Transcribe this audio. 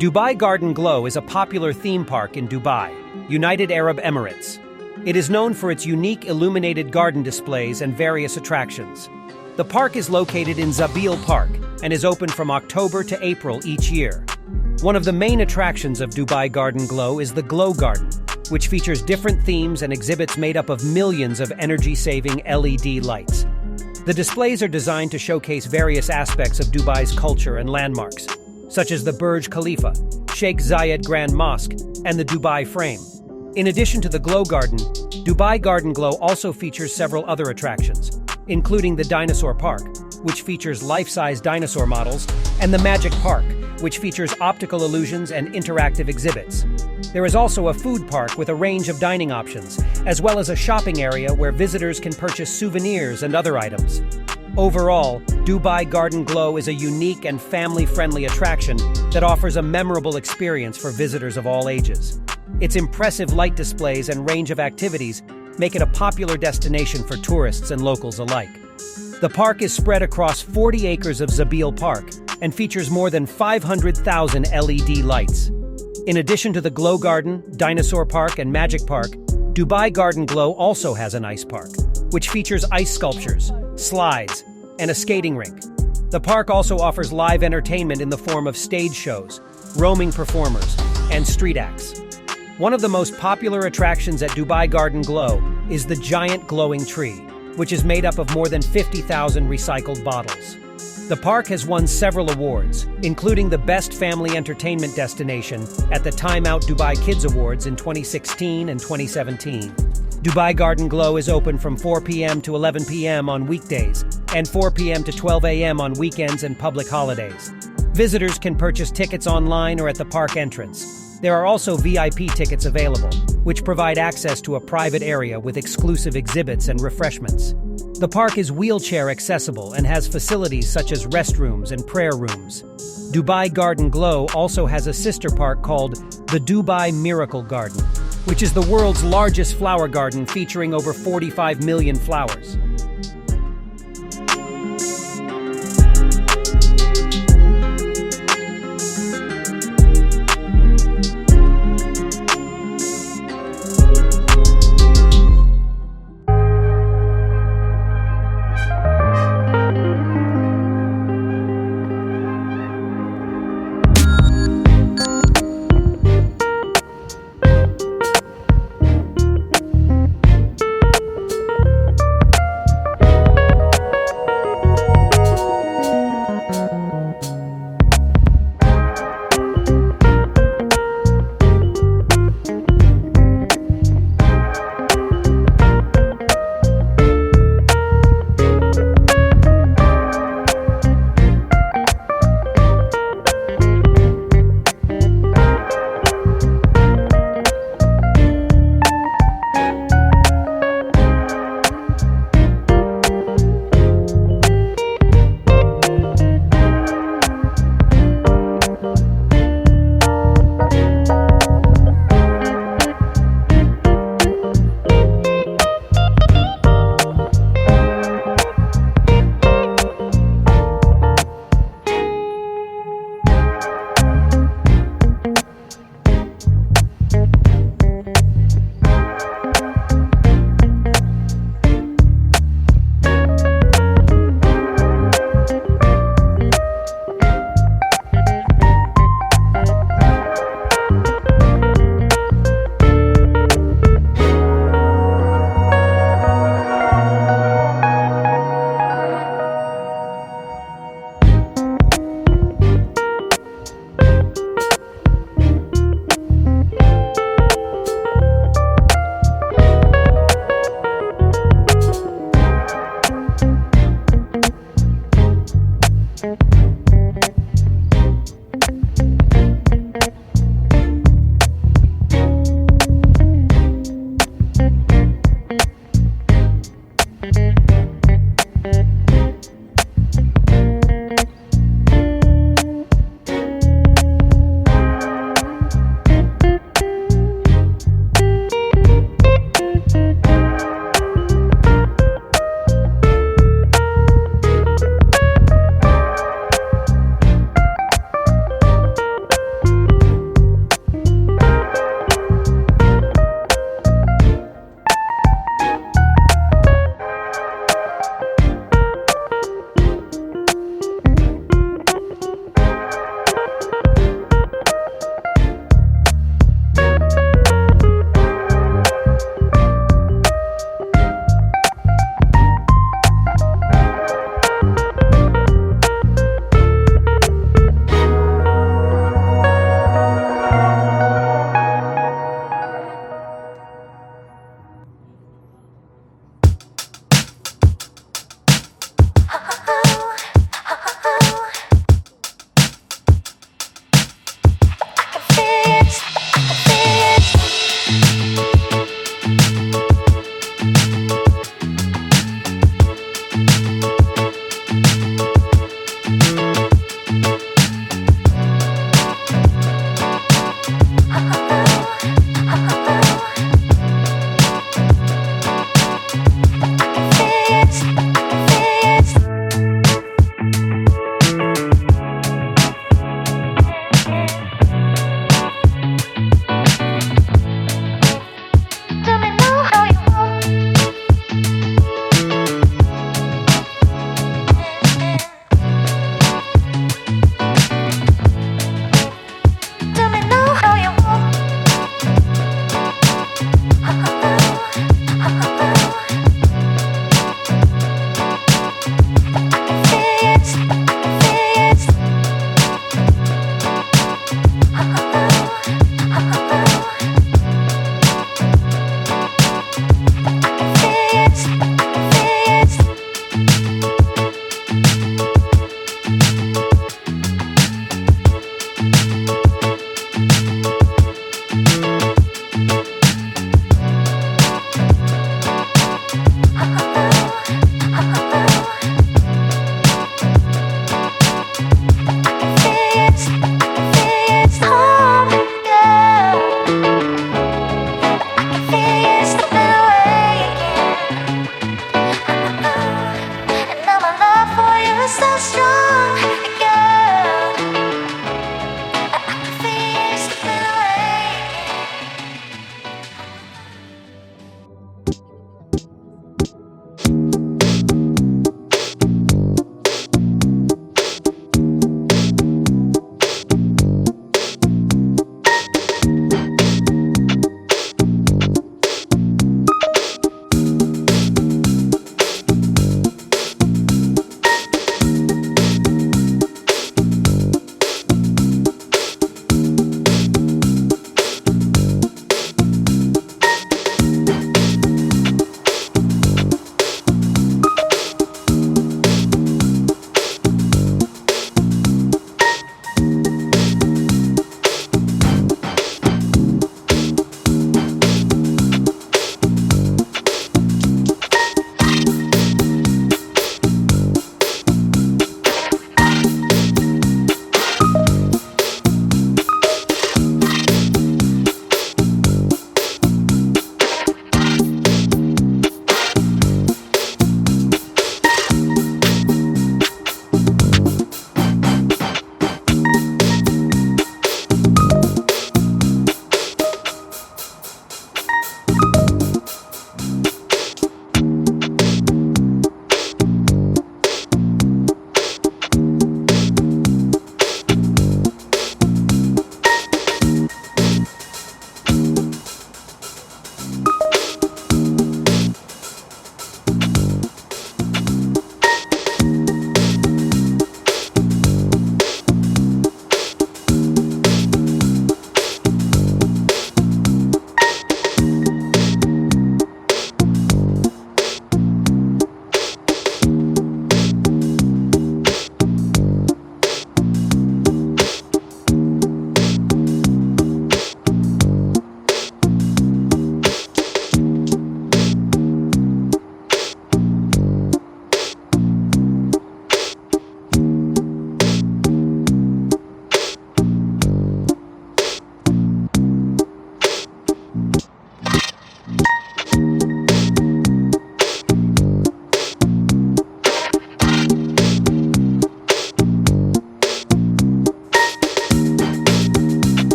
Dubai Garden Glow is a popular theme park in Dubai, United Arab Emirates. It is known for its unique illuminated garden displays and various attractions. The park is located in Zabeel Park and is open from October to April each year. One of the main attractions of Dubai Garden Glow is the Glow Garden, which features different themes and exhibits made up of millions of energy-saving LED lights. The displays are designed to showcase various aspects of Dubai's culture and landmarks, such as the Burj Khalifa, Sheikh Zayed Grand Mosque, and the Dubai Frame. In addition to the Glow Garden, Dubai Garden Glow also features several other attractions, including the Dinosaur Park, which features life-size dinosaur models, and the Magic Park, which features optical illusions and interactive exhibits. There is also a food park with a range of dining options, as well as a shopping area where visitors can purchase souvenirs and other items. Overall, Dubai Garden Glow is a unique and family-friendly attraction that offers a memorable experience for visitors of all ages. Its impressive light displays and range of activities make it a popular destination for tourists and locals alike. The park is spread across 40 acres of Zabeel Park and features more than 500,000 LED lights. In addition to the Glow Garden, Dinosaur Park, and Magic Park, Dubai Garden Glow also has an ice park, which features ice sculptures, slides, and a skating rink. The park also offers live entertainment in the form of stage shows, roaming performers, and street acts. One of the most popular attractions at Dubai Garden Glow is the giant glowing tree, which is made up of more than 50,000 recycled bottles. The park has won several awards, including the Best Family Entertainment Destination at the Time Out Dubai Kids Awards in 2016 and 2017. Dubai Garden Glow is open from 4 p.m. to 11 p.m. on weekdays and 4 p.m. to 12 a.m. on weekends and public holidays. Visitors can purchase tickets online or at the park entrance. There are also VIP tickets available, which provide access to a private area with exclusive exhibits and refreshments. The park is wheelchair accessible and has facilities such as restrooms and prayer rooms. Dubai Garden Glow also has a sister park called the Dubai Miracle Garden, which is the world's largest flower garden featuring over 45 million flowers.